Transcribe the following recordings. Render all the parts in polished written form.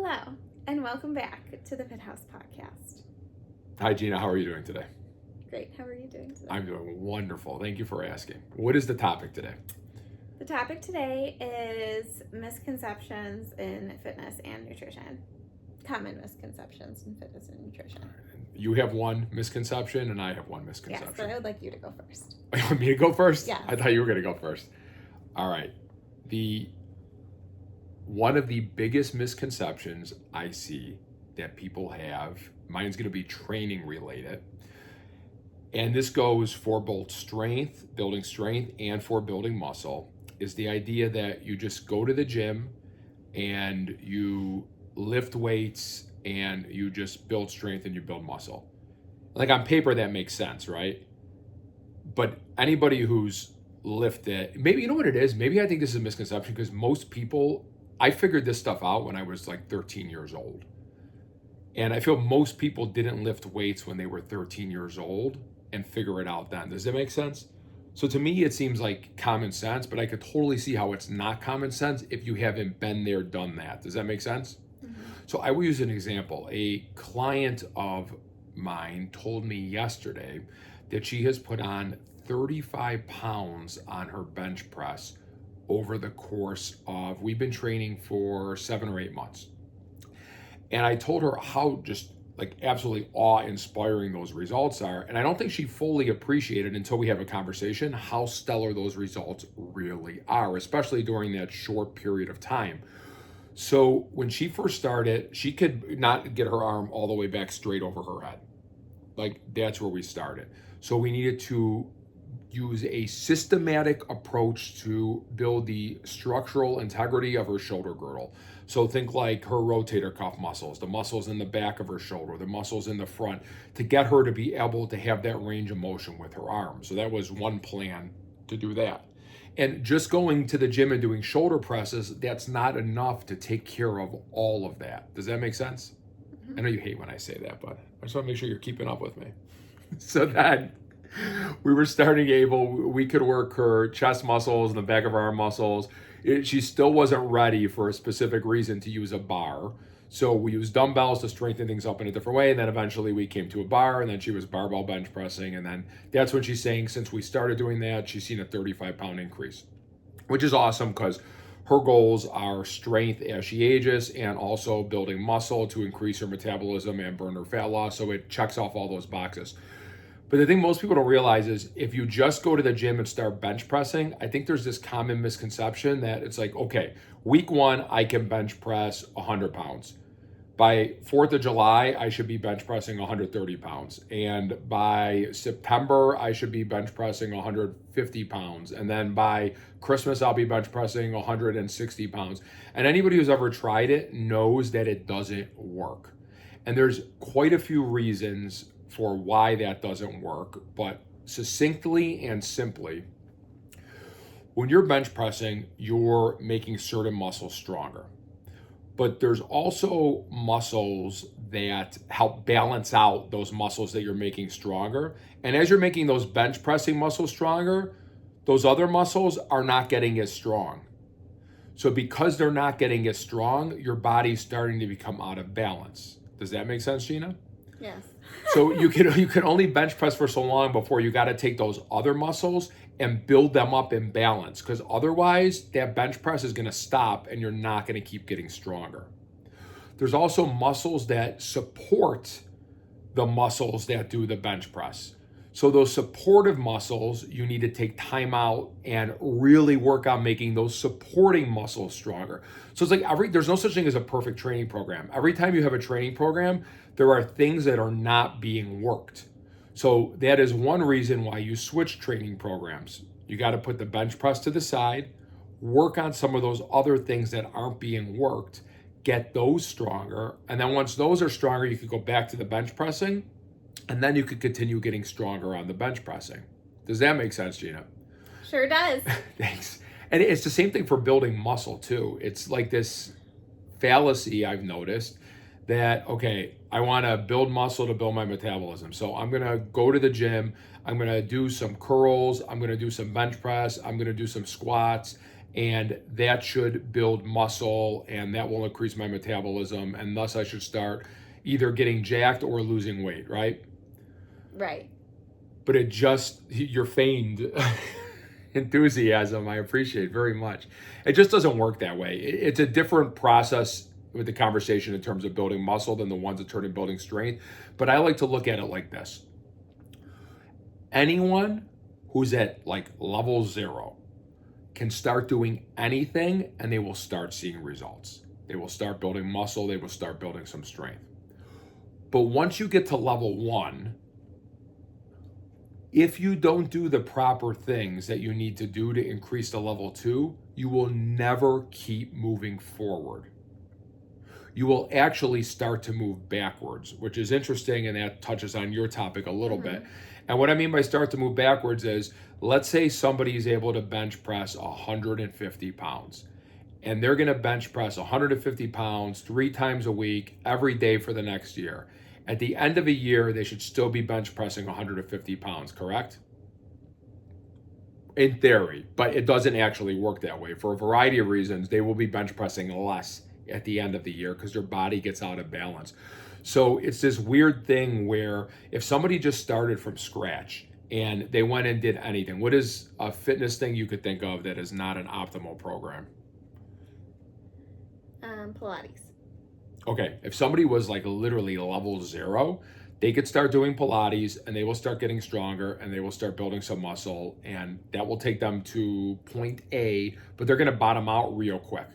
Hello, and welcome back to the Fit House Podcast. Hi, Gina. How are you doing today? Great. How are you doing today? I'm doing wonderful. Thank you for asking. What is the topic today? The topic today is misconceptions in fitness and nutrition. Common misconceptions in fitness and nutrition. You have one misconception, and I have one Yes, misconception. but I would like you to go first. You want me to go first? Yes. I thought you were going to go first. All right. One of the biggest misconceptions I see that people have, mine's going to be training related, and this goes for both building strength, and for building muscle, is the idea that you just go to the gym and you lift weights and you just build strength and you build muscle. Like on paper, that makes sense, right? But anybody who's lifted, maybe, you know what it is? Maybe I think this is a misconception because most people, I figured this stuff out when I was like 13 years old. And I feel most people didn't lift weights when they were 13 years old and figure it out then. Does that make sense? So to me, it seems like common sense, but I could totally see how it's not common sense if you haven't been there, done that. Does that make sense? Mm-hmm. So I will use an example. A client of mine told me yesterday that she has put on 35 pounds on her bench press over the course of, we've been training for 7 or 8 months. And I told her how just like absolutely awe-inspiring those results are. And I don't think she fully appreciated until we have a conversation how stellar those results really are, especially during that short period of time. So when she first started, she could not get her arm all the way back straight over her head. Like that's where we started. So we needed to use a systematic approach to build the structural integrity of her shoulder girdle. So think like her rotator cuff muscles, the muscles in the back of her shoulder, the muscles in the front, to get her to be able to have that range of motion with her arm. So that was one plan to do that. And just going to the gym and doing shoulder presses, that's not enough to take care of all of that. Does that make sense? Mm-hmm. I know you hate when I say that, but I just want to make sure you're keeping up with me. So then we were we could work her chest muscles and the back of her arm muscles. She still wasn't ready for a specific reason to use a bar. So we used dumbbells to strengthen things up in a different way. And then eventually we came to a bar, and then she was barbell bench pressing. And then that's when she's saying since we started doing that, she's seen a 35-pound increase, which is awesome because her goals are strength as she ages and also building muscle to increase her metabolism and burn her fat loss. So it checks off all those boxes. But the thing most people don't realize is if you just go to the gym and start bench pressing, I think there's this common misconception that it's like, okay, week 1, I can bench press 100 pounds. By 4th of July, I should be bench pressing 130 pounds. And by September, I should be bench pressing 150 pounds. And then by Christmas, I'll be bench pressing 160 pounds. And anybody who's ever tried it knows that it doesn't work. And there's quite a few reasons for why that doesn't work, but succinctly and simply, when you're bench pressing, you're making certain muscles stronger. But there's also muscles that help balance out those muscles that you're making stronger. And as you're making those bench pressing muscles stronger, those other muscles are not getting as strong. So because they're not getting as strong, your body's starting to become out of balance. Does that make sense, Gina? Yes. So you can only bench press for so long before you got to take those other muscles and build them up in balance, because otherwise that bench press is going to stop and you're not going to keep getting stronger. There's also muscles that support the muscles that do the bench press. So those supportive muscles, you need to take time out and really work on making those supporting muscles stronger. So it's like there's no such thing as a perfect training program. Every time you have a training program, there are things that are not being worked. So that is one reason why you switch training programs. You got to put the bench press to the side, work on some of those other things that aren't being worked, get those stronger. And then once those are stronger, you could go back to the bench pressing, and then you could continue getting stronger on the bench pressing. Does that make sense, Gina? Sure does. Thanks. And it's the same thing for building muscle too. It's like this fallacy I've noticed that, okay, I want to build muscle to build my metabolism. So I'm going to go to the gym. I'm going to do some curls. I'm going to do some bench press. I'm going to do some squats. and that should build muscle, and that will increase my metabolism, and thus I should start either getting jacked or losing weight, right? Right. But it just, your feigned enthusiasm, I appreciate very much. It just doesn't work that way. It's a different process with the conversation in terms of building muscle than the ones that turn in building strength. But I like to look at it like this. Anyone who's at like level 0 can start doing anything and they will start seeing results. They will start building muscle, they will start building some strength. But once you get to level 1, if you don't do the proper things that you need to do to increase to level 2, you will never keep moving forward. You will actually start to move backwards, which is interesting, and that touches on your topic a little bit. And what I mean by start to move backwards is, let's say somebody is able to bench press 150 pounds, and they're going to bench press 150 pounds 3 times a week, every day for the next year. At the end of a year, they should still be bench pressing 150 pounds, correct? In theory, but it doesn't actually work that way. For a variety of reasons, they will be bench pressing less at the end of the year because their body gets out of balance. So it's this weird thing where if somebody just started from scratch and they went and did anything, what is a fitness thing you could think of that is not an optimal program? Pilates. Okay, if somebody was like literally level 0, they could start doing Pilates and they will start getting stronger and they will start building some muscle, and that will take them to point A, but they're going to bottom out real quick.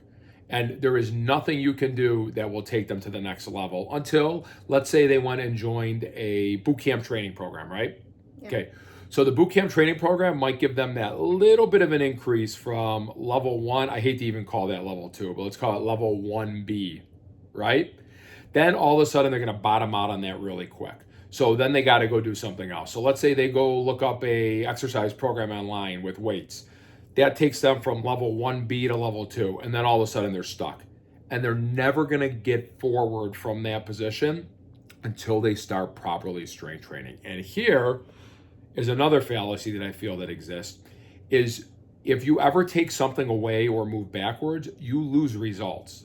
And there is nothing you can do that will take them to the next level until, let's say, they went and joined a boot camp training program, right? Yeah. Okay, so the boot camp training program might give them that little bit of an increase from level 1. I hate to even call that level 2, but let's call it level 1B, right? Then all of a sudden they're going to bottom out on that really quick. So then they got to go do something else. So let's say they go look up a exercise program online with weights. That takes them from level 1B to level 2, and then all of a sudden they're stuck. And they're never going to get forward from that position until they start properly strength training. And here is another fallacy that I feel that exists, is if you ever take something away or move backwards, you lose results.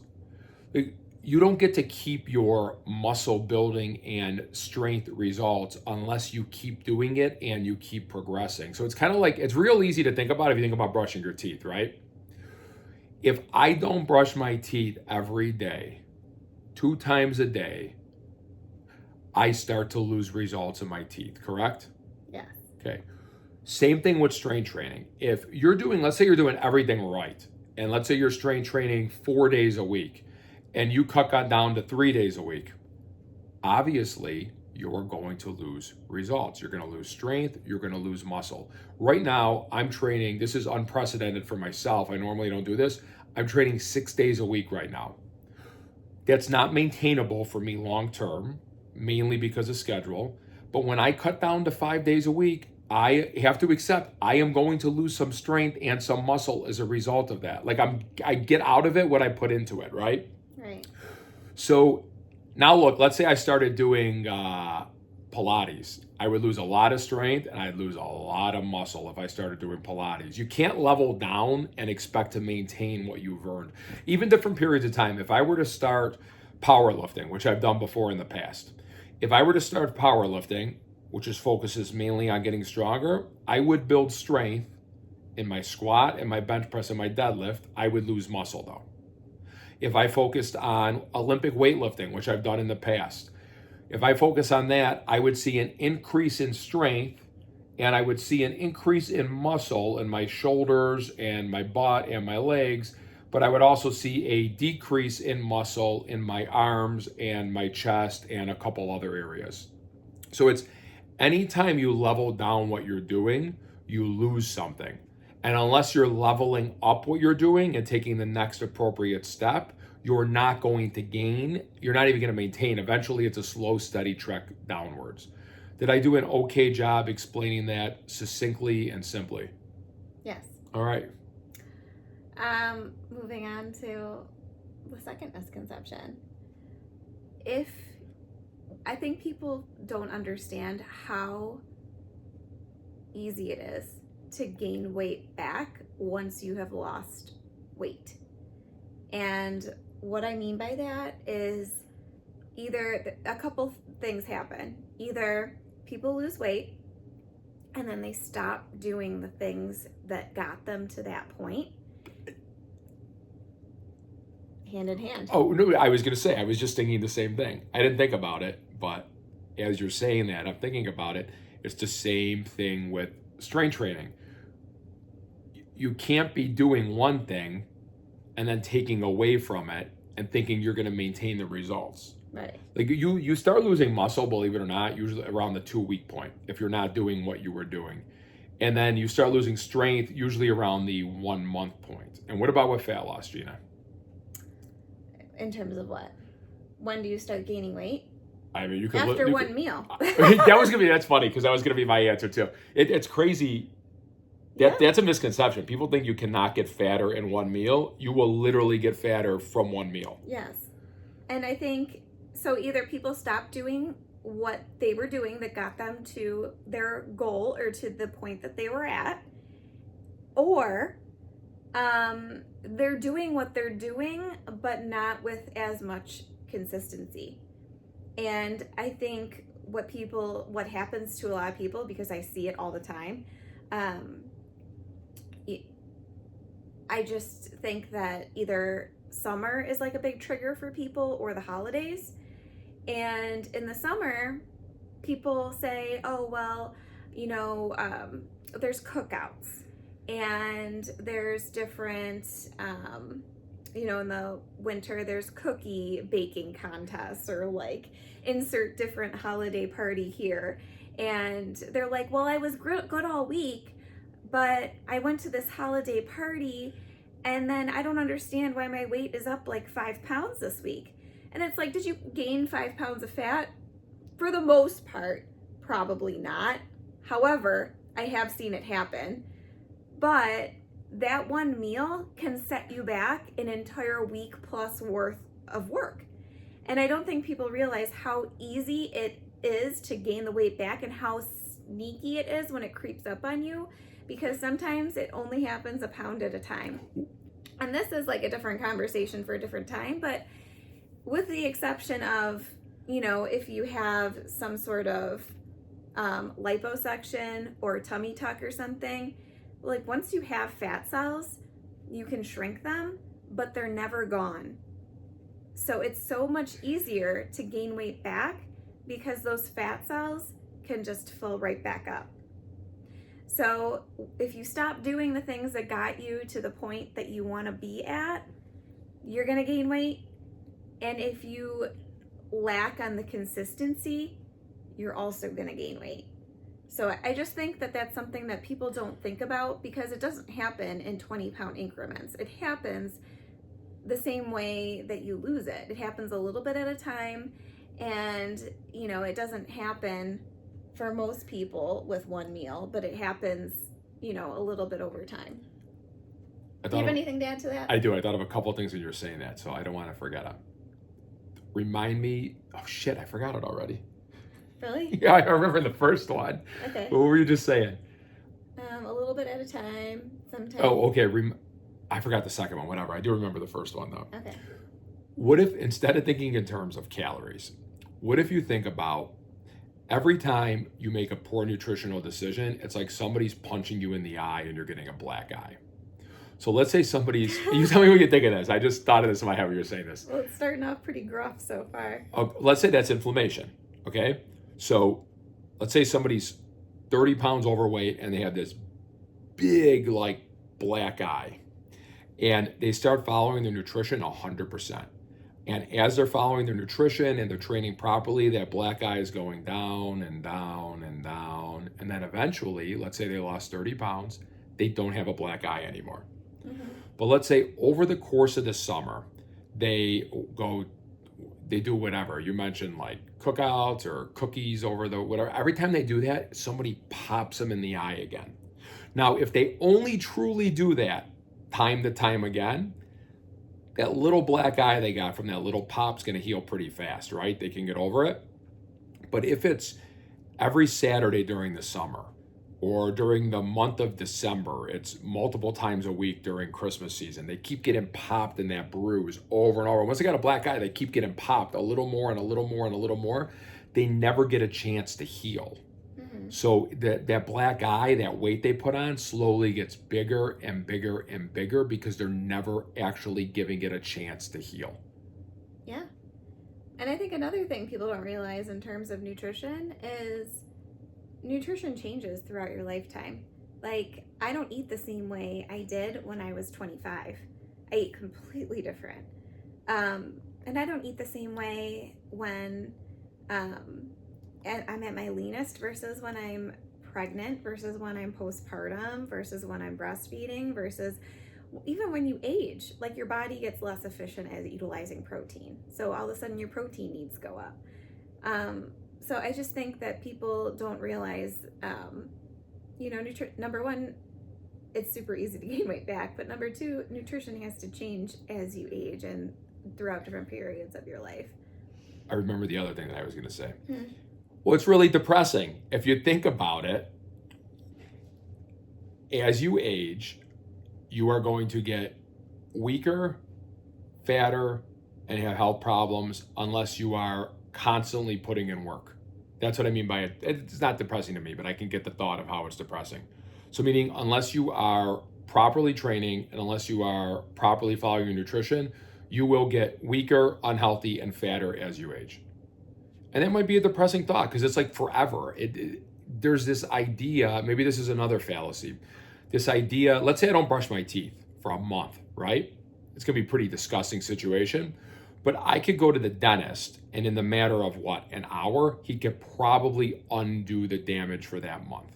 You don't get to keep your muscle building and strength results unless you keep doing it and you keep progressing. So it's kind of like, it's real easy to think about if you think about brushing your teeth, right? If I don't brush my teeth every day, 2 times a day, I start to lose results in my teeth, correct? Yes. Okay. Same thing with strength training. If you're doing, let's say you're doing everything right, and let's say you're strength training 4 days a week, and you cut that down to 3 days a week, obviously you're going to lose results. You're going to lose strength, you're going to lose muscle. Right now, I'm training, this is unprecedented for myself. I normally don't do this. I'm training 6 days a week right now. That's not maintainable for me long term, mainly because of schedule. But when I cut down to 5 days a week, I have to accept I am going to lose some strength and some muscle as a result of that. Like I get out of it what I put into it, right? Right. So now look, let's say I started doing Pilates. I would lose a lot of strength and I'd lose a lot of muscle if I started doing Pilates. You can't level down and expect to maintain what you've earned. Even different periods of time. If I were to start powerlifting, which I've done before in the past, if I were to start powerlifting, which focuses mainly on getting stronger, I would build strength in my squat and my bench press and my deadlift. I would lose muscle though. If I focused on Olympic weightlifting, which I've done in the past, if I focus on that, I would see an increase in strength and I would see an increase in muscle in my shoulders and my butt and my legs, but I would also see a decrease in muscle in my arms and my chest and a couple other areas. So it's anytime you level down what you're doing, you lose something. And unless you're leveling up what you're doing and taking the next appropriate step, you're not going to gain. You're not even going to maintain. Eventually, it's a slow, steady trek downwards. Did I do an okay job explaining that succinctly and simply? Yes. All right. Moving on to the second misconception. I think people don't understand how easy it is to gain weight back once you have lost weight. And what I mean by that is either a couple things happen. Either people lose weight and then they stop doing the things that got them to that point. Hand in hand. Oh, no, I was going to say, I was just thinking the same thing. I didn't think about it, but as you're saying that, I'm thinking about it. It's the same thing with strength training. You can't be doing one thing and then taking away from it and thinking you're going to maintain the results. Right. Like you start losing muscle, believe it or not, usually around the 2-week point if you're not doing what you were doing. And then you start losing strength usually around the 1 month point. And what about with fat loss, Gina? In terms of what? When do you start gaining weight? I mean, you could after one meal. That's funny because that was gonna be my answer too. It's crazy. That's a misconception. People think you cannot get fatter in one meal. You will literally get fatter from one meal. Yes. And I think so either people stop doing what they were doing that got them to their goal or to the point that they were at, or they're doing what they're doing, but not with as much consistency. And I think what happens to a lot of people, because I see it all the time, I just think that either summer is like a big trigger for people or the holidays. And in the summer, people say, oh, well, there's cookouts and there's different, in the winter, there's cookie baking contests or like insert different holiday party here. And they're like, well, I was good all week, but I went to this holiday party and then I don't understand why my weight is up like 5 pounds this week. And it's like, did you gain 5 pounds of fat? For the most part, probably not. However, I have seen it happen. But that one meal can set you back an entire week plus worth of work. And I don't think people realize how easy it is to gain the weight back and how sneaky it is when it creeps up on you, because sometimes it only happens a pound at a time. And this is like a different conversation for a different time, but with the exception of, if you have some sort of liposuction or tummy tuck or something, like once you have fat cells, you can shrink them, but they're never gone. So it's so much easier to gain weight back because those fat cells can just fill right back up. So if you stop doing the things that got you to the point that you want to be at, you're going to gain weight. And if you lack on the consistency, you're also going to gain weight. So I just think that that's something that people don't think about, because it doesn't happen in 20-pound increments. It happens the same way that you lose it. It happens a little bit at a time, and it doesn't happen for most people with one meal, but it happens, a little bit over time. Do you have anything to add to that? I do. I thought of a couple of things when you were saying that, so I don't want to forget them. Remind me. Oh shit! I forgot it already. Really? Yeah, I remember the first one. Okay. What were you just saying? A little bit at a time. Sometimes. Oh, okay. I forgot the second one. Whatever. I do remember the first one though. Okay. What if, instead of thinking in terms of calories, what if you think about every time you make a poor nutritional decision, it's like somebody's punching you in the eye and you're getting a black eye. So let's say somebody's, you tell me what you think of this. I just thought of this in my head when you were saying this. Well, it's starting off pretty gruff so far. Let's say that's inflammation, okay? So let's say somebody's 30 pounds overweight and they have this big, like, black eye. And they start following their nutrition 100%. And as they're following their nutrition and they're training properly, that black eye is going down and down and down. And then eventually, let's say they lost 30 pounds, they don't have a black eye anymore. Mm-hmm. But let's say over the course of the summer, they do whatever. You mentioned like cookouts or cookies over the whatever. Every time they do that, somebody pops them in the eye again. Now, if they only truly do that time to time again, that little black eye they got from that little pop's going to heal pretty fast, right? They can get over it. But if it's every Saturday during the summer, or during the month of December, it's multiple times a week during Christmas season. They keep getting popped in that bruise over and over. Once they got a black eye, they keep getting popped a little more and a little more and a little more. They never get a chance to heal. So that black eye, that weight they put on, slowly gets bigger and bigger and bigger because they're never actually giving it a chance to heal. Yeah. And I think another thing people don't realize in terms of nutrition is nutrition changes throughout your lifetime. Like, I don't eat the same way I did when I was 25. I eat completely different. And I don't eat the same way when I'm at my leanest versus when I'm pregnant versus when I'm postpartum versus when I'm breastfeeding versus even when you age. Like, your body gets less efficient at utilizing protein. So all of a sudden your protein needs go up. So I just think that people don't realize, number one, it's super easy to gain weight back. But number two, nutrition has to change as you age and throughout different periods of your life. I remember the other thing that I was going to say. Well, it's really depressing. If you think about it, as you age, you are going to get weaker, fatter, and have health problems unless you are constantly putting in work. That's what I mean by it. It's not depressing to me, but I can get the thought of how it's depressing. So meaning unless you are properly training and unless you are properly following your nutrition, you will get weaker, unhealthy, and fatter as you age. And that might be a depressing thought because it's like forever. There's this idea, maybe this is another fallacy. This idea, let's say I don't brush my teeth for a month, right? It's gonna be a pretty disgusting situation. But I could go to the dentist and in the matter of an hour, he could probably undo the damage for that month.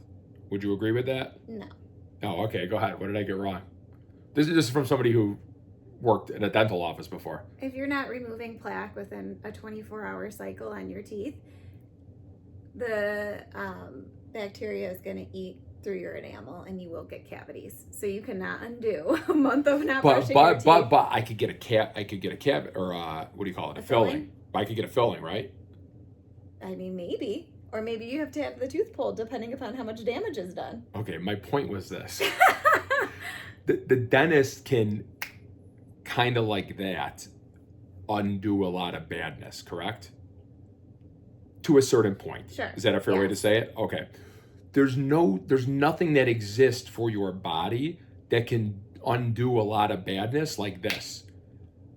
Would you agree with that? No. Oh, okay, go ahead. What did I get wrong? This is from somebody who worked in a dental office before. If you're not removing plaque within a 24-hour cycle on your teeth, the bacteria is going to eat through your enamel and you will get cavities. So you cannot undo a month of not brushing your teeth. But I could get a cavity, or what do you call it? A filling. I could get a filling, right? I mean, maybe. Or maybe you have to have the tooth pulled depending upon how much damage is done. Okay, my point was this. The dentist can kind of like that undo a lot of badness, correct? To a certain point. Sure. Is that a fair way to say it? Okay. There's nothing that exists for your body that can undo a lot of badness like this.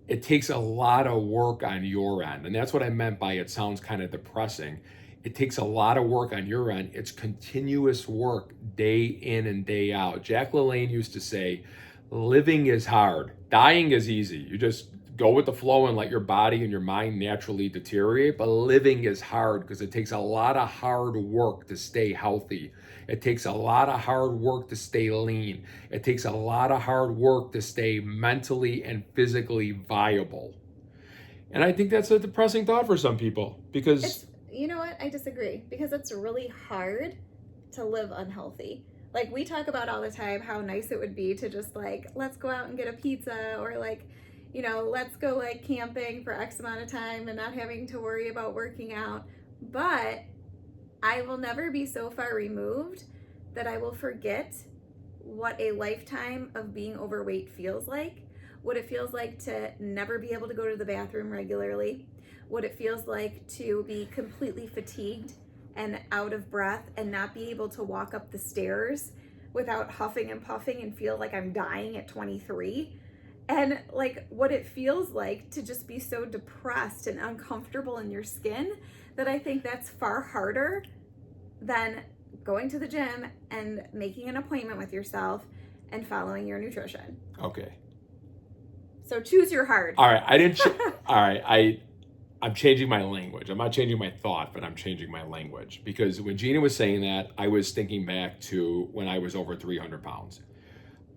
It takes a lot of work on your end. And that's what I meant by it sounds kind of depressing. It takes a lot of work on your end. It's continuous work day in and day out. Jack LaLanne used to say, living is hard. Dying is easy. You just go with the flow and let your body and your mind naturally deteriorate. But living is hard because it takes a lot of hard work to stay healthy. It takes a lot of hard work to stay lean. It takes a lot of hard work to stay mentally and physically viable. And I think that's a depressing thought for some people because... You know what? I disagree because it's really hard to live unhealthy. Like, we talk about all the time how nice it would be to just let's go out and get a pizza, or let's go camping for X amount of time and not having to worry about working out. But I will never be so far removed that I will forget what a lifetime of being overweight feels like, what it feels like to never be able to go to the bathroom regularly, what it feels like to be completely fatigued and out of breath and not be able to walk up the stairs without huffing and puffing and feel like I'm dying at 23. And what it feels like to just be so depressed and uncomfortable in your skin, that I think that's far harder than going to the gym and making an appointment with yourself and following your nutrition. Okay. So choose your hard. All right. All right. I'm changing my language. I'm not changing my thought, but I'm changing my language. Because when Gina was saying that, I was thinking back to when I was over 300 pounds.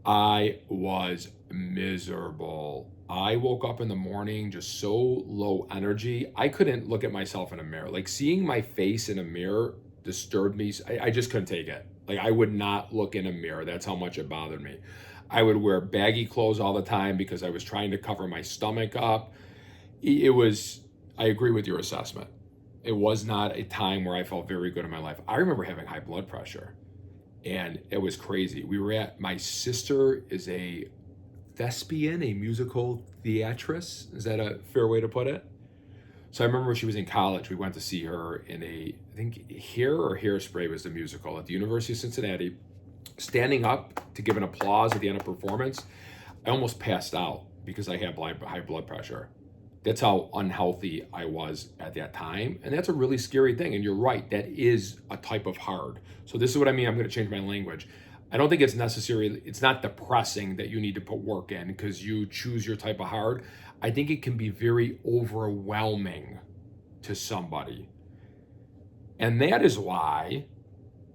I was miserable. I woke up in the morning just so low energy. I couldn't look at myself in a mirror. Seeing my face in a mirror disturbed me. I just couldn't take it. I would not look in a mirror. That's how much it bothered me. I would wear baggy clothes all the time because I was trying to cover my stomach up. I agree with your assessment. It was not a time where I felt very good in my life. I remember having high blood pressure. And it was crazy. We were at, my sister is a thespian, a musical theatress. Is that a fair way to put it? So I remember when she was in college, we went to see her in I think Hair or Hairspray was the musical at the University of Cincinnati. Standing up to give an applause at the end of performance, I almost passed out because I had high blood pressure. That's how unhealthy I was at that time. And that's a really scary thing. And you're right, that is a type of hard. So this is what I mean. I'm going to change my language. I don't think it's necessary. It's not depressing that you need to put work in because you choose your type of hard. I think it can be very overwhelming to somebody. And that is why,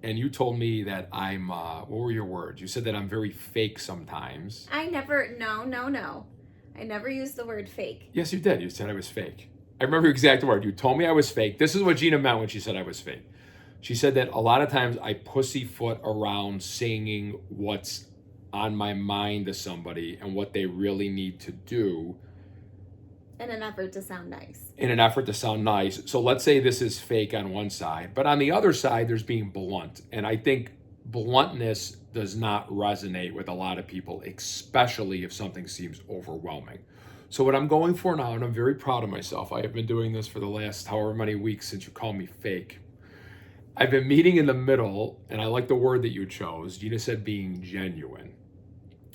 and you told me that I'm, what were your words? You said that I'm very fake sometimes. No. I never used the word fake. Yes, you did. You said I was fake. I remember your exact word. You told me I was fake. This is what Gina meant when she said I was fake. She said that a lot of times I pussyfoot around saying what's on my mind to somebody and what they really need to do. In an effort to sound nice. In an effort to sound nice. So let's say this is fake on one side, but on the other side, there's being blunt. And I think bluntness does not resonate with a lot of people, especially if something seems overwhelming. So what I'm going for now, and I'm very proud of myself, I have been doing this for the last however many weeks since you called me fake. I've been meeting in the middle, and I like the word that you chose. Gina said being genuine.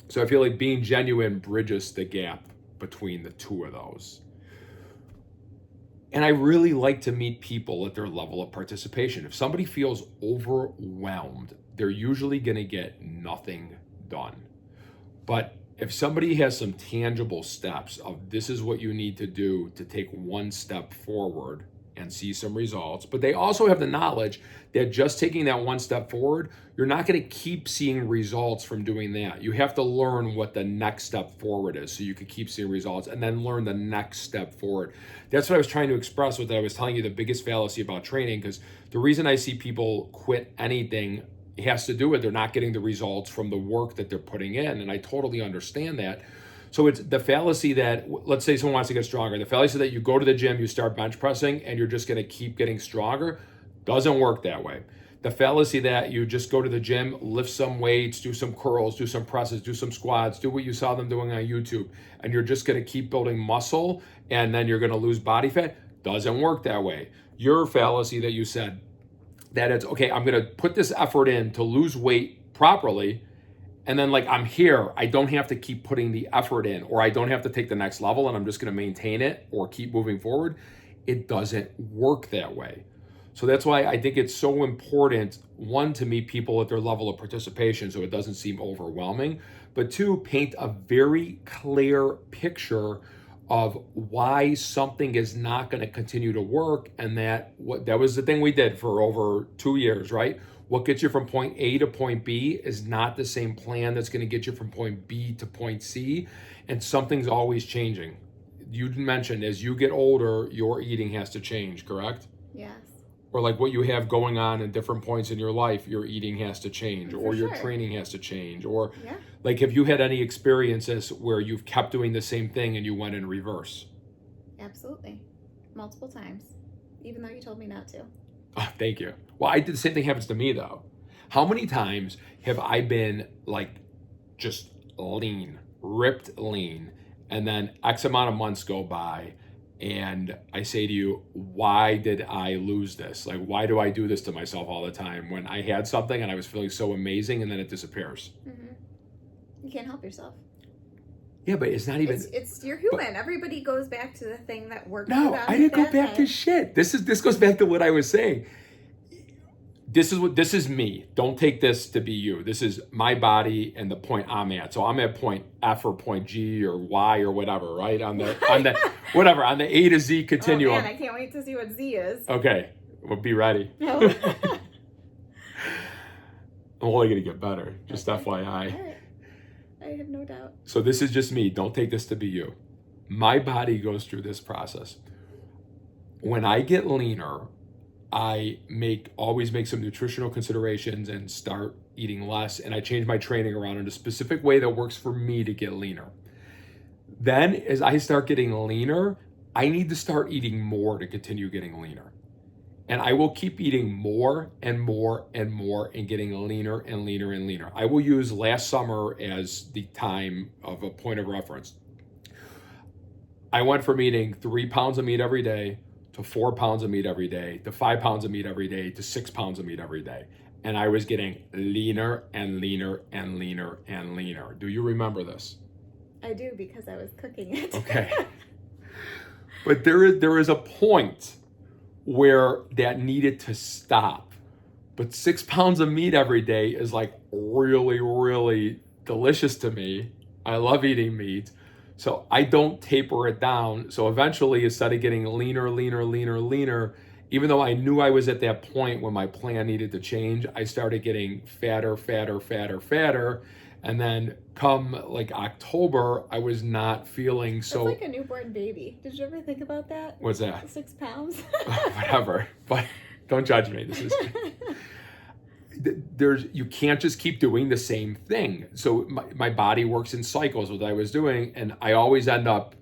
So I feel like being genuine bridges the gap between the two of those. And I really like to meet people at their level of participation. If somebody feels overwhelmed, they're usually going to get nothing done. But if somebody has some tangible steps of this is what you need to do to take one step forward and see some results, but they also have the knowledge that just taking that one step forward, you're not going to keep seeing results from doing that. You have to learn what the next step forward is so you can keep seeing results and then learn the next step forward. That's what I was trying to express with that. I was telling you the biggest fallacy about training, because the reason I see people quit anything has to do with they're not getting the results from the work that they're putting in. And I totally understand that. So it's the fallacy that, let's say someone wants to get stronger. The fallacy that you go to the gym, you start bench pressing, and you're just going to keep getting stronger doesn't work that way. The fallacy that you just go to the gym, lift some weights, do some curls, do some presses, do some squats, do what you saw them doing on YouTube, and you're just going to keep building muscle, and then you're going to lose body fat doesn't work that way. Your fallacy that you said that it's, okay, I'm going to put this effort in to lose weight properly, and then like I'm here, I don't have to keep putting the effort in, or I don't have to take the next level and I'm just going to maintain it or keep moving forward. It doesn't work that way. So that's why I think it's so important, one, to meet people at their level of participation so it doesn't seem overwhelming, but two, paint a very clear picture of why something is not going to continue to work, and that was the thing we did for over 2 years, right? What gets you from point A to point B is not the same plan that's going to get you from point B to point C, and something's always changing. You mentioned as you get older, your eating has to change, correct? Yes. Or like what you have going on in different points in your life, your eating has to change, or your sure. training has to change, or Yeah. like have you had any experiences where you've kept doing the same thing and you went in reverse? Absolutely. Multiple times. Even though you told me not to. Oh, thank you. Well, I did the same thing happens to me though. How many times have I been like just lean, ripped lean, and then X amount of months go by and I say to you, why did I lose this? Like, why do I do this to myself all the time when I had something and I was feeling so amazing and then it disappears? Mm-hmm. You can't help yourself. Yeah, but it's not even. It's you're human. Everybody goes back to the thing that worked. No, I didn't go back to shit. This goes back to what I was saying. This is me. Don't take this to be you. This is my body and the point I'm at. So I'm at point F or point G or Y or whatever, right? On the whatever, on the A to Z continuum. Oh man, I can't wait to see what Z is. Okay. Well, be ready. No. I'm only gonna get better. Just Okay. FYI. All right. I have no doubt. So this is just me. Don't take this to be you. My body goes through this process. When I get leaner, I always make some nutritional considerations and start eating less, and I change my training around in a specific way that works for me to get leaner. Then as I start getting leaner, I need to start eating more to continue getting leaner. And I will keep eating more and more and more and getting leaner and leaner and leaner. I will use last summer as the time of a point of reference. I went from eating 3 pounds of meat every day to 4 pounds of meat every day to 5 pounds of meat every day to 6 pounds of meat every day. And I was getting leaner and leaner and leaner and leaner. Do you remember this? I do, because I was cooking it. Okay. But there is a point where that needed to stop. But 6 pounds of meat every day is like really, really delicious to me. I love eating meat. So I don't taper it down. So eventually, instead of getting leaner, leaner, leaner, leaner, even though I knew I was at that point when my plan needed to change, I started getting fatter, fatter, fatter, fatter. And then come like October, I was not feeling so. It's like a newborn baby. Did you ever think about that? What's that? 6 pounds. Whatever. But don't judge me. This is. You can't just keep doing the same thing. So my body works in cycles, what I was doing, and I always end up.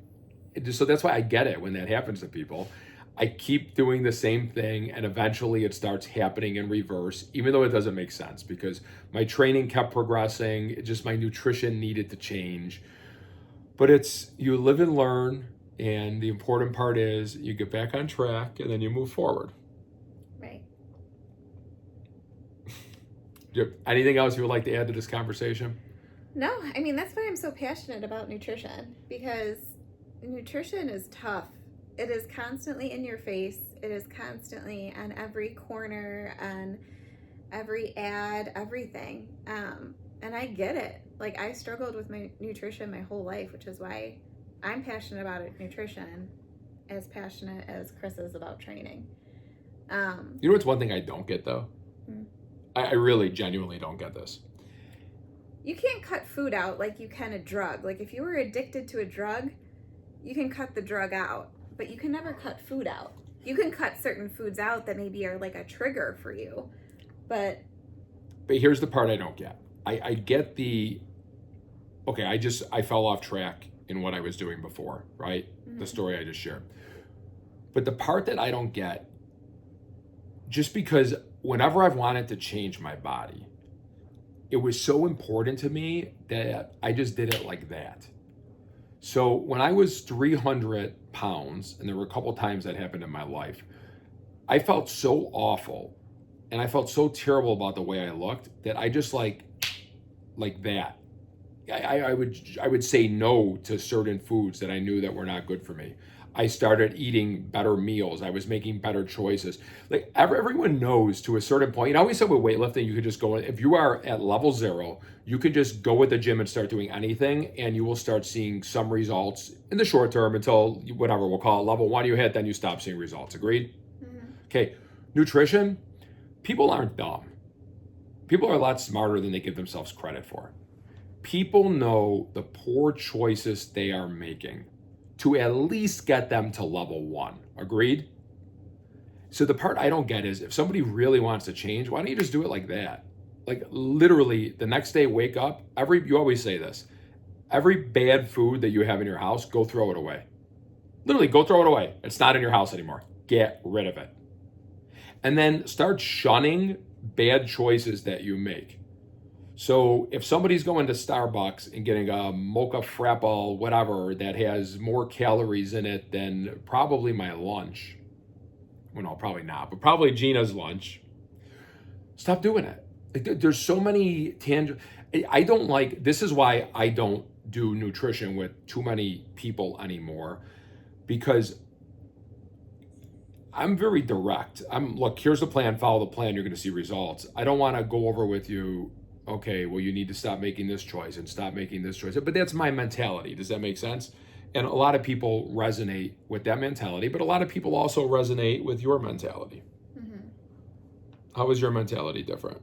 So that's why I get it when that happens to people. I keep doing the same thing, and eventually it starts happening in reverse, even though it doesn't make sense, because my training kept progressing. Just my nutrition needed to change. But it's, you live and learn, and the important part is you get back on track and then you move forward. Right. Anything else you would like to add to this conversation? No, I mean, that's why I'm so passionate about nutrition, because nutrition is tough. It is constantly in your face. It is constantly on every corner, on every ad, everything. And I get it. Like, I struggled with my nutrition my whole life, which is why I'm passionate about nutrition, as passionate as Chris is about training. You know what's one thing I don't get, though? I really genuinely don't get this. You can't cut food out like you can a drug. Like, if you were addicted to a drug, you can cut the drug out, but you can never cut food out. You can cut certain foods out that maybe are like a trigger for you, but here's the part I don't get. I get okay, I fell off track in what I was doing before, right? Mm-hmm. The story I just shared. But the part that I don't get, just because whenever I've wanted to change my body, it was so important to me that I just did it like that. So when I was 300 pounds, and there were a couple times that happened in my life, I felt so awful and I felt so terrible about the way I looked that I just like that. I would say no to certain foods that I knew that were not good for me. I started eating better meals. I was making better choices. Like everyone knows to a certain point. You always said with weightlifting, you could just go, if you are at level 0, you could just go at the gym and start doing anything, and you will start seeing some results in the short term until whatever we'll call it level 1 you hit, then you stop seeing results. Agreed? Mm-hmm. Okay. Nutrition, people aren't dumb. People are a lot smarter than they give themselves credit for. People know the poor choices they are making to at least get them to level 1. Agreed? So the part I don't get is, if somebody really wants to change, why don't you just do it like that? Like literally the next day, wake up, you always say this, every bad food that you have in your house, go throw it away. Literally go throw it away. It's not in your house anymore. Get rid of it. And then start shunning bad choices that you make. So if somebody's going to Starbucks and getting a mocha frapple, whatever, that has more calories in it than probably my lunch, well, no, probably not, but probably Gina's lunch, stop doing it. There's so many this is why I don't do nutrition with too many people anymore, because I'm very direct. Look, here's the plan, follow the plan, you're going to see results. I don't want to go over with you, okay, well, you need to stop making this choice and stop making this choice. But that's my mentality. Does that make sense? And a lot of people resonate with that mentality, but a lot of people also resonate with your mentality. Mm-hmm. How is your mentality different?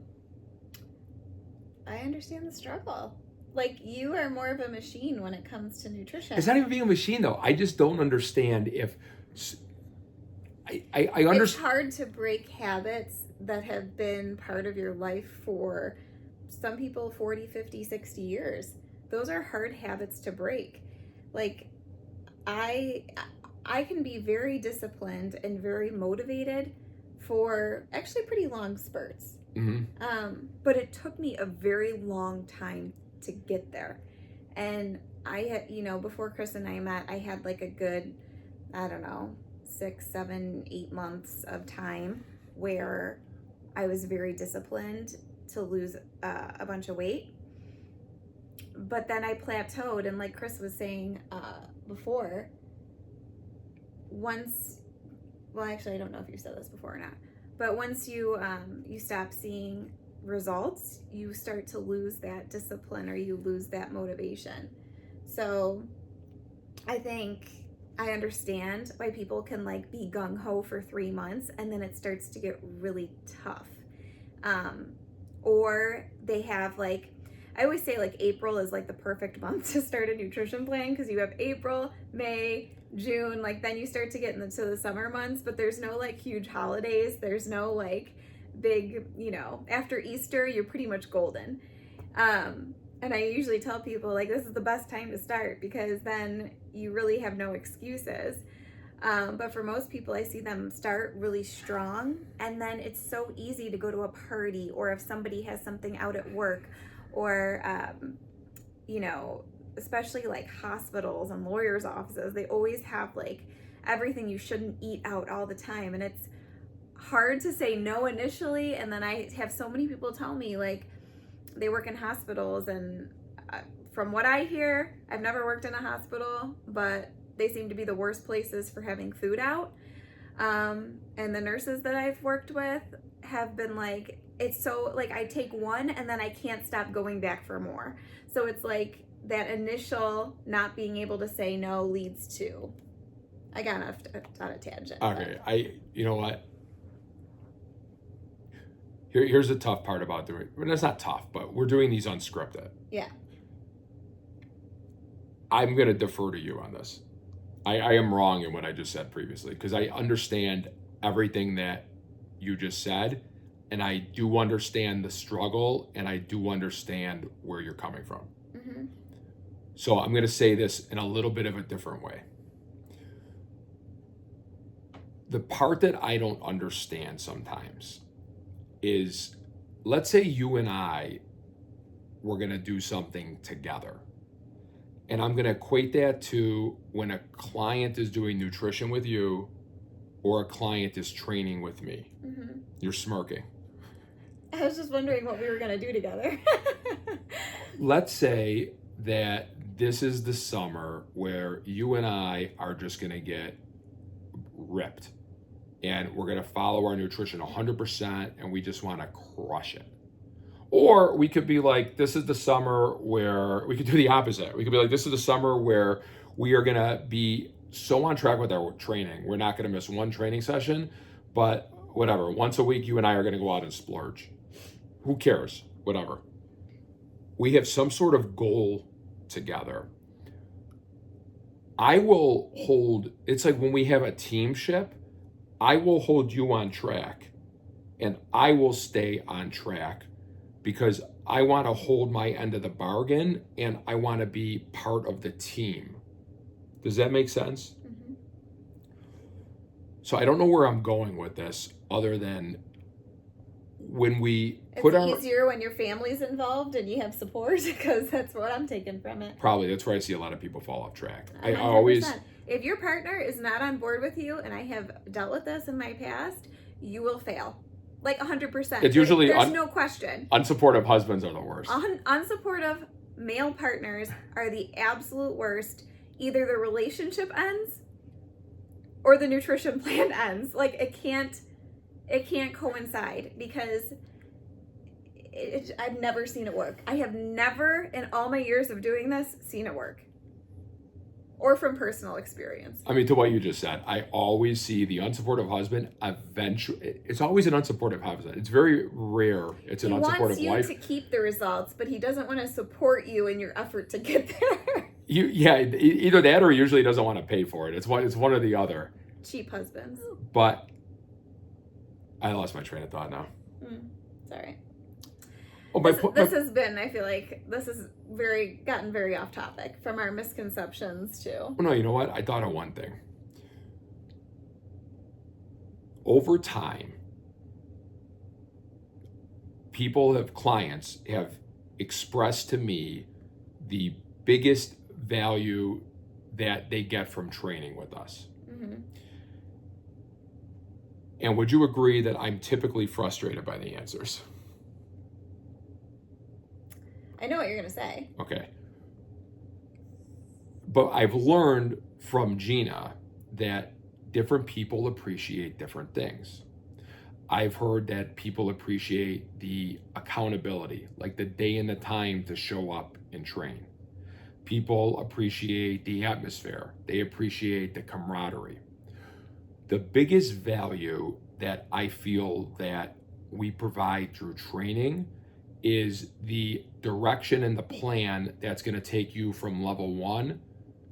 I understand the struggle. Like, you are more of a machine when it comes to nutrition. It's not even being a machine, though. I just don't understand if... I understand. It's hard to break habits that have been part of your life for some people 40, 50, 60 years. Those are hard habits to break. Like, I can be very disciplined and very motivated for actually pretty long spurts. Mm-hmm. But it took me a very long time to get there. And I had, before Chris and I met, I had like a good, I don't know, 6, 7, 8 months of time where I was very disciplined to lose a bunch of weight. But then I plateaued, and like Chris was saying before, actually I don't know if you said this before or not, but once you stop seeing results, you start to lose that discipline, or you lose that motivation. So I think I understand why people can like be gung-ho for 3 months and then it starts to get really tough. Or they have like, I always say like April is like the perfect month to start a nutrition plan, because you have April, May, June, like then you start to get into the summer months, but there's no like huge holidays. There's no like big, after Easter, you're pretty much golden. And I usually tell people like, this is the best time to start, because then you really have no excuses. But for most people, I see them start really strong, and then it's so easy to go to a party, or if somebody has something out at work, or, especially like hospitals and lawyers' offices, they always have like everything you shouldn't eat out all the time. And it's hard to say no initially. And then I have so many people tell me like they work in hospitals, and from what I hear, I've never worked in a hospital, but they seem to be the worst places for having food out. And the nurses that I've worked with have been like, it's so like I take one and then I can't stop going back for more. So it's like that initial not being able to say no leads to, I got on a tangent. Okay, you know what? Here's the tough part about doing, well, it's not tough, but we're doing these unscripted. Yeah. I'm going to defer to you on this. I am wrong in what I just said previously, because I understand everything that you just said, and I do understand the struggle, and I do understand where you're coming from. Mm-hmm. So I'm going to say this in a little bit of a different way. The part that I don't understand sometimes is, let's say you and I were going to do something together. And I'm going to equate that to when a client is doing nutrition with you or a client is training with me. Mm-hmm. You're smirking. I was just wondering what we were going to do together. Let's say that this is the summer where you and I are just going to get ripped. And we're going to follow our nutrition 100%, and we just want to crush it. Or we could be like, this is the summer where we could do the opposite. We could be like, this is the summer where we are going to be so on track with our training. We're not going to miss one training session, but whatever. Once a week, you and I are going to go out and splurge. Who cares? Whatever. We have some sort of goal together. I will hold, it's like when we have a teamship, I will hold you on track, and I will stay on track, because I want to hold my end of the bargain, and I want to be part of the team. Does that make sense? Mm-hmm. So I don't know where I'm going with this, other than when we put our... It's easier when your family's involved and you have support, because that's what I'm taking from it. Probably. That's where I see a lot of people fall off track. 100%. I always... If your partner is not on board with you, and I have dealt with this in my past, you will fail. Like 100%. It's usually there's no question. Unsupportive husbands are the worst. Unsupportive male partners are the absolute worst. Either the relationship ends or the nutrition plan ends. Like it can't coincide, because I've never seen it work. I have never in all my years of doing this seen it work. Or from personal experience. I mean, to what you just said, I always see the unsupportive husband eventually. It's always an unsupportive husband. It's very rare. It's an unsupportive wife. He wants you to keep the results, but he doesn't want to support you in your effort to get there. Either that, or he usually doesn't want to pay for it. It's one or the other. Cheap husbands. But I lost my train of thought now. It's all right. Oh, this has been, I feel like this has gotten very off topic from our misconceptions too. Oh, no, you know what? I thought of one thing. Over time, clients have expressed to me the biggest value that they get from training with us. Mm-hmm. And would you agree that I'm typically frustrated by the answers? I know what you're going to say. Okay. But I've learned from Gina that different people appreciate different things. I've heard that people appreciate the accountability, like the day and the time to show up and train. People appreciate the atmosphere. They appreciate the camaraderie. The biggest value that I feel that we provide through training is the direction and the plan that's going to take you from level 1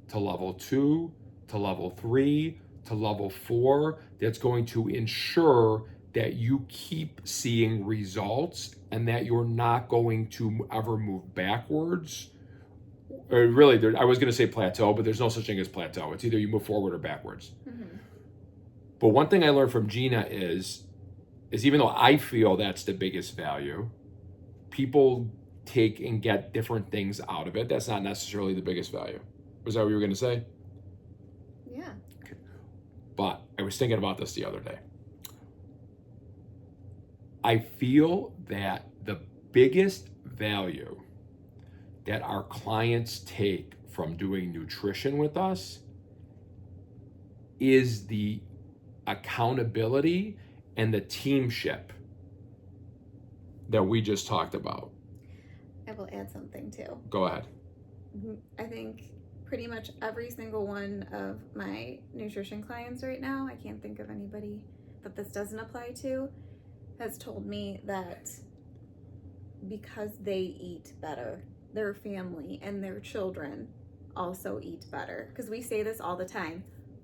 to level 2 to level 3 to level 4, that's going to ensure that you keep seeing results and that you're not going to ever move backwards. Or really, I was going to say plateau, but there's no such thing as plateau. It's either you move forward or backwards. Mm-hmm. But one thing I learned from Gina is even though I feel that's the biggest value, people take and get different things out of it. That's not necessarily the biggest value. Was that what you were going to say? Yeah. Okay. But I was thinking about this the other day. I feel that the biggest value that our clients take from doing nutrition with us is the accountability and the teamship that we just talked about. I will add something too. Go ahead. I think pretty much every single one of my nutrition clients right now, I can't think of anybody that this doesn't apply to, has told me that because they eat better, their family and their children also eat better. Because we say this all the time.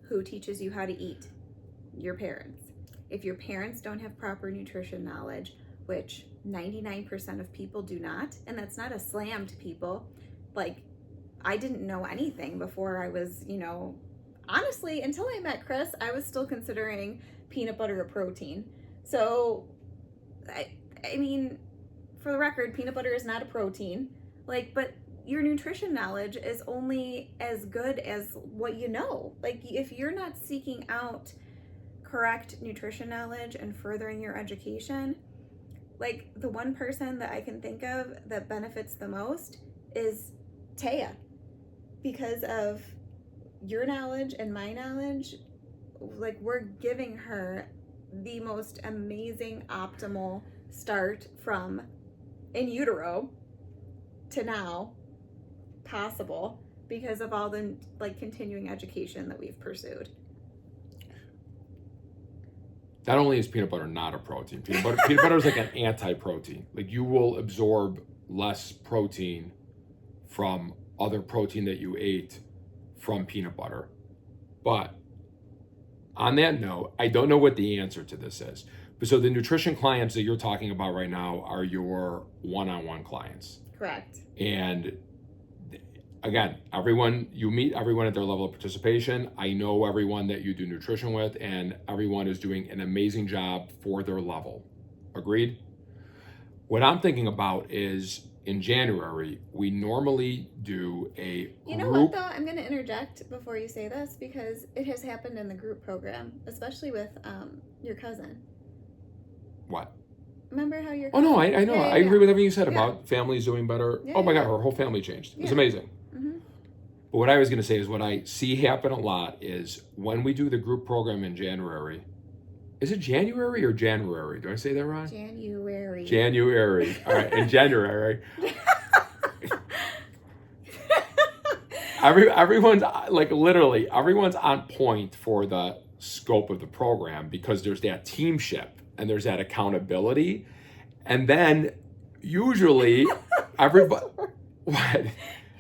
Who teaches you how to eat? Your parents. If your parents don't have proper nutrition knowledge, which 99% of people do not, and that's not a slam to people. Like, I didn't know anything before I was, honestly, until I met Chris, I was still considering peanut butter a protein. So, I mean, for the record, peanut butter is not a protein. But your nutrition knowledge is only as good as what you know. If you're not seeking out correct nutrition knowledge and furthering your education, the one person that I can think of that benefits the most is Taya. Because of your knowledge and my knowledge, we're giving her the most amazing optimal start from in utero to now possible because of all the continuing education that we've pursued. Not only is peanut butter not a protein, peanut butter is like an anti-protein. You will absorb less protein from other protein that you ate from peanut butter. But on that note, I don't know what the answer to this is. So the nutrition clients that you're talking about right now are your one-on-one clients. Correct. And again, you meet everyone at their level of participation. I know everyone that you do nutrition with, and everyone is doing an amazing job for their level. Agreed? What I'm thinking about is in January, we normally do a You know what, though? I'm going to interject before you say this because it has happened in the group program, especially with your cousin. What? Remember how your cousin... Oh, no, I know. I agree with everything you said about families doing better. Yeah, oh, my God, her whole family changed. It was amazing. Mm-hmm. But what I was going to say is what I see happen a lot is when we do the group program in January. Is it January or January? Do I say that wrong? January. All right, in January. Everyone's literally everyone's on point for the scope of the program because there's that teamship and there's that accountability. And then usually everybody what?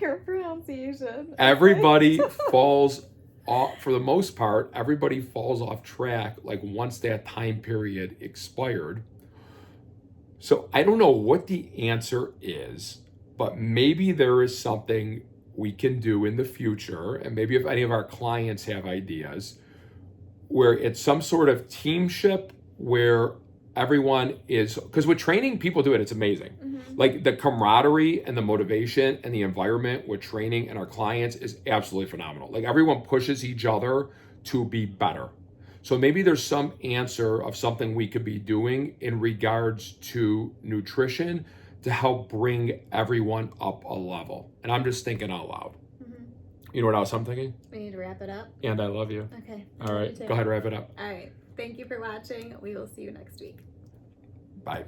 Your pronunciation. Everybody falls off, for the most part, everybody falls off track once that time period expired. So I don't know what the answer is, but maybe there is something we can do in the future, and maybe if any of our clients have ideas, where it's some sort of teamship where everyone is, because with training, people do it, it's amazing. Like the camaraderie and the motivation and the environment with training and our clients is absolutely phenomenal. Like everyone pushes each other to be better. So maybe there's some answer of something we could be doing in regards to nutrition to help bring everyone up a level. And I'm just thinking out loud. You know what else I'm thinking? We need to wrap it up. And I love you. Okay. All right. Go ahead, wrap it up. All right. Thank you for watching. We will see you next week. Bye.